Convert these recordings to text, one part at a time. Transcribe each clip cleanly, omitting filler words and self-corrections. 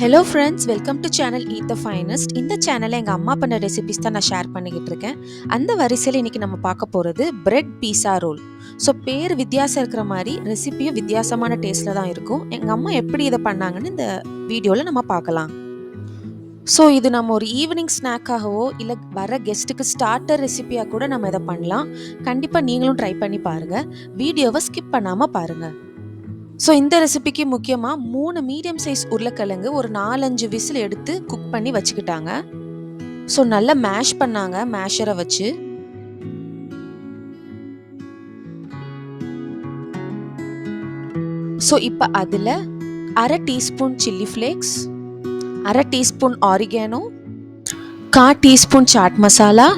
Hello friends, welcome to channel eat the finest. இந்த சேனலில் எங்கள் அம்மா பண்ண ரெசிபிஸ் தான் நான் ஷேர் பண்ணிக்கிட்டு இருக்கேன். அந்த வரிசையில் இன்றைக்கி நம்ம பார்க்க போகிறது பிரெட் பீஸா ரோல். ஸோ பேர் வித்தியாசம் இருக்கிற மாதிரி ரெசிபியும் வித்தியாசமான டேஸ்ட்டில் தான் இருக்கும். எங்கள் அம்மா எப்படி இதை பண்ணாங்கன்னு இந்த வீடியோவில் நம்ம பார்க்கலாம். ஸோ இது நம்ம ஒரு ஈவினிங் ஸ்நாக்காகவோ இல்லை வர கெஸ்ட்டுக்கு ஸ்டார்டர் ரெசிபியாக கூட நம்ம இதை பண்ணலாம். கண்டிப்பாக நீங்களும் ட்ரை பண்ணி பாருங்கள். வீடியோவை ஸ்கிப் பண்ணாமல் பாருங்கள். ஸோ இந்த ரெசிபிக்கு முக்கியமாக 3 மீடியம் சைஸ் உருளைக்கிழங்கு ஒரு 4-5 விசில் எடுத்து குக் பண்ணி வச்சுக்கிட்டாங்க. ஸோ நல்லா மேஷ் பண்ணாங்க மேஷரை வச்சு. ஸோ இப்போ அதில் 1/2 teaspoon chilli flakes, 1/2 teaspoon oregano, 1/4 teaspoon chaat masala,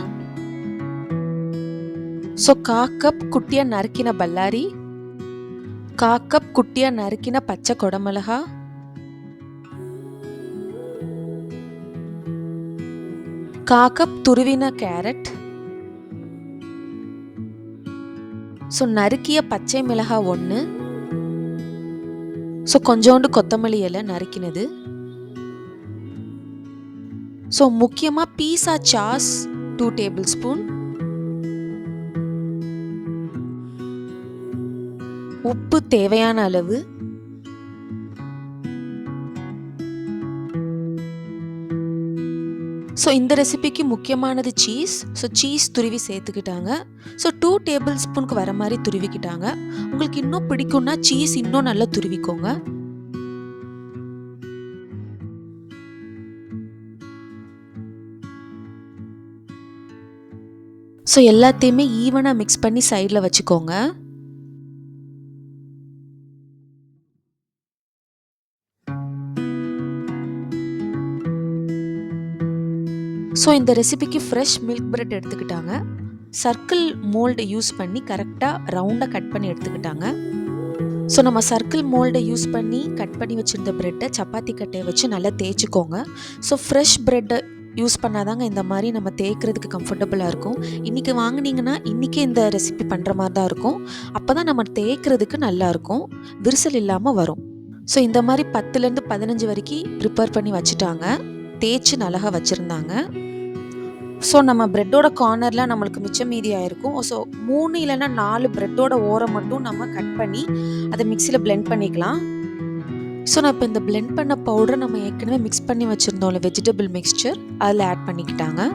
so 1/4 cup குட்டியாக நறுக்கின பல்லாரி, 1/4 கப் குட்டியாக நறுக்கின பச்சை குடமிளகா, 1/4 கப் துருவின கேரட், ஸோ நறுக்கிய பச்சை மிளகாய் 1, ஸோ கொஞ்சோண்டு கொத்தமல்லி இலை நறுக்கினது, ஸோ முக்கியமாக பீஸா சாஸ் 2 டேபிள் ஸ்பூன், உப்பு தேவையான அளவு, ஸோ இந்த ரெசிபிக்கு முக்கியமானது சீஸ். ஸோ சீஸ் துருவி சேர்த்துக்கிட்டாங்க. ஸோ 2 டேபிள் ஸ்பூனுக்கு வர மாதிரி துருவிக்கிட்டாங்க. உங்களுக்கு இன்னும் பிடிக்கும்னா சீஸ் இன்னும் நல்லா துருவிக்கோங்க. ஸோ எல்லாத்தையுமே ஈவனாக மிக்ஸ் பண்ணி சைடில் வச்சுக்கோங்க. ஸோ இந்த ரெசிபிக்கு ஃப்ரெஷ் மில்க் பிரெட் எடுத்துக்கிட்டாங்க. சர்க்கிள் மோல்டை யூஸ் பண்ணி கரெக்டாக ரவுண்டாக கட் பண்ணி எடுத்துக்கிட்டாங்க. ஸோ நம்ம சர்க்கிள் மோல்டை யூஸ் பண்ணி கட் பண்ணி வச்சுருந்த ப்ரெட்டை சப்பாத்தி கட்டையை வச்சு நல்லா தேய்ச்சிக்கோங்க. ஸோ ஃப்ரெஷ் ப்ரெட்டை யூஸ் பண்ணாதாங்க இந்த மாதிரி நம்ம தேய்க்கிறதுக்கு கம்ஃபர்டபுளாக இருக்கும். இன்றைக்கி வாங்கினீங்கன்னா இன்றைக்கே இந்த ரெசிபி பண்ணுற மாதிரி தான் இருக்கும். அப்போ தான் நம்ம தேய்க்கிறதுக்கு நல்லாயிருக்கும், விரிசல் இல்லாமல் வரும். ஸோ இந்த மாதிரி 10லேருந்து 15 வரைக்கும் ப்ரிப்பேர் பண்ணி வச்சுட்டாங்க, தேய்ச்சி நல்லாக வச்சுருந்தாங்க. ஸோ நம்ம ப்ரெட்டோட கார்னர்லாம் நம்மளுக்கு மிச்சம் மீதி ஆகிருக்கும். ஸோ 3 இல்லைன்னா 4 ப்ரெட்டோட ஓரம் மட்டும் நம்ம கட் பண்ணி அதை மிக்சியில் பிளெண்ட் பண்ணிக்கலாம். ஸோ நான் இப்போ இந்த பிளெண்ட் பண்ண பவுடரை நம்ம ஏற்கனவே மிக்ஸ் பண்ணி வச்சுருந்தோம்ல வெஜிடபிள் மிக்ஸ்சர், அதில் ஆட் பண்ணிக்கிட்டாங்க.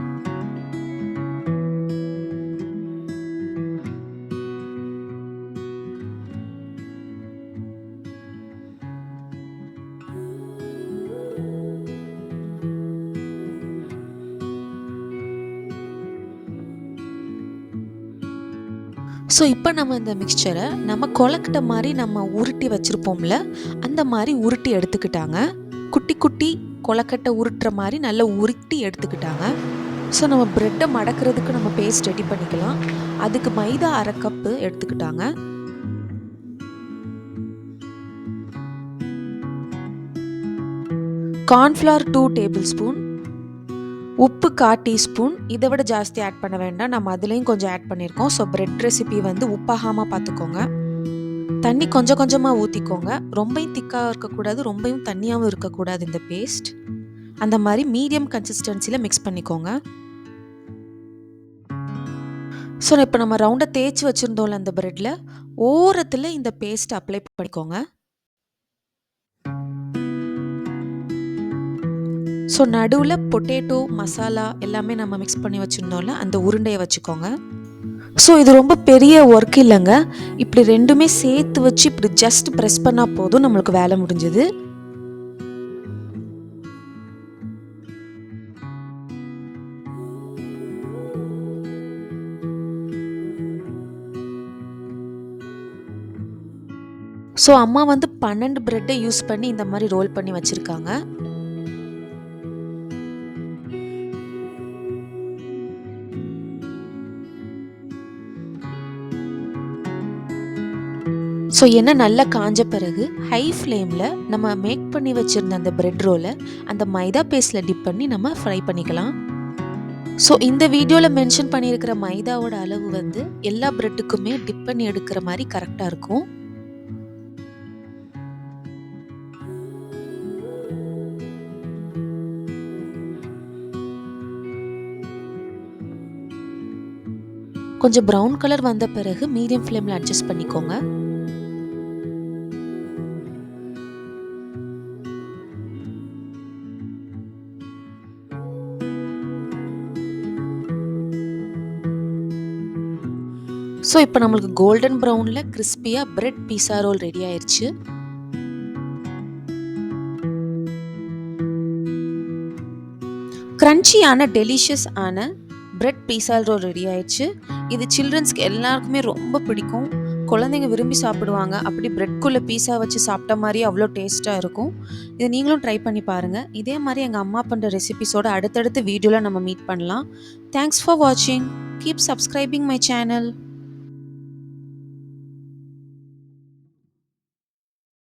ஸோ இப்போ நம்ம இந்த மிக்சரை நம்ம கொலக்கட்டை மாதிரி நம்ம உருட்டி வச்சுருப்போம்ல, அந்த மாதிரி உருட்டி எடுத்துக்கிட்டாங்க. குட்டி குட்டி கொலக்கட்டை உருட்டுற மாதிரி நல்லா உருட்டி எடுத்துக்கிட்டாங்க. ஸோ நம்ம ப்ரெட்டை மடக்கிறதுக்கு நம்ம பேஸ்ட் ரெடி பண்ணிக்கலாம். அதுக்கு மைதா 1/2 கப்பு எடுத்துக்கிட்டாங்க. கார்ன்ஃப்ளவர் 2 டேபிள் ஸ்பூன், உப்பு 1/4 டீஸ்பூன். இதை விட ஜாஸ்தி ஆட் பண்ண வேண்டாம், நம்ம அதுலேயும் கொஞ்சம் ஆட் பண்ணியிருக்கோம். ஸோ பிரெட் ரெசிபி வந்து உப்பாகாமல் பார்த்துக்கோங்க. தண்ணி கொஞ்சம் கொஞ்சமாக ஊற்றிக்கோங்க. ரொம்பவும் திக்காக இருக்கக்கூடாது, ரொம்பவும் தண்ணியாகவும் இருக்கக்கூடாது. இந்த பேஸ்ட் அந்த மாதிரி மீடியம் கன்சிஸ்டன்சியில் மிக்ஸ் பண்ணிக்கோங்க. ஸோ இப்போ நம்ம ரவுண்டாக தேய்ச்சி வச்சுருந்தோம்ல அந்த ப்ரெட்டில் ஓரத்தில் இந்த பேஸ்ட் அப்ளை பண்ணிக்கோங்க. ஸோ நடுவில் பொட்டேட்டோ மசாலா எல்லாமே நம்ம மிக்ஸ் பண்ணி வச்சுருந்தோம்ல அந்த உருண்டையை வச்சுக்கோங்க. ஸோ இது ரொம்ப பெரிய ஒர்க் இல்லைங்க, இப்படி ரெண்டுமே சேர்த்து வச்சு இப்படி ஜஸ்ட் ப்ரெஸ் பண்ணால் போதும், நம்மளுக்கு வேலை முடிஞ்சது. ஸோ அம்மா வந்து 12 ப்ரெட்டை யூஸ் பண்ணி இந்த மாதிரி ரோல் பண்ணி வச்சுருக்காங்க. ஸோ எண்ணெய் நல்லா காஞ்ச பிறகு ஹை ஃப்ளேமில் நம்ம மேக் பண்ணி வச்சுருந்த அந்த ப்ரெட் ரோலை அந்த மைதா பேஸ்ட்டில் டிப் பண்ணி நம்ம ஃப்ரை பண்ணிக்கலாம். ஸோ இந்த வீடியோவில் மென்ஷன் பண்ணியிருக்கிற மைதாவோட அளவு வந்து எல்லா ப்ரெட்டுக்குமே டிப் பண்ணி எடுக்கிற மாதிரி கரெக்டாக இருக்கும். கொஞ்சம் ப்ரௌன் கலர் வந்த பிறகு மீடியம் ஃப்ளேமில் அட்ஜஸ்ட் பண்ணிக்கோங்க. ஸோ இப்போ நம்மளுக்கு கோல்டன் ப்ரௌனில் கிறிஸ்பியாக பிரெட் பீஸா ரோல் ரெடி ஆயிடுச்சு. க்ரன்ச்சியான டெலிஷியஸ் ஆன பிரெட் பீஸா ரோல் ரெடி ஆயிடுச்சு. இது சில்ட்ரன்ஸ்க்கு எல்லாருக்குமே ரொம்ப பிடிக்கும். குழந்தைங்க விரும்பி சாப்பிடுவாங்க. அப்படி பிரெட்குள்ளே பீஸா வச்சு சாப்பிட்ட மாதிரி அவ்வளோ டேஸ்ட்டாக இருக்கும். இதை நீங்களும் ட்ரை பண்ணி பாருங்கள். இதே மாதிரி எங்கள் அம்மா பண்ணுற ரெசிபிஸோட அடுத்தடுத்த வீடியோவில் நம்ம மீட் பண்ணலாம். தேங்க்ஸ் ஃபார் வாட்சிங். Keep subscribing my channel.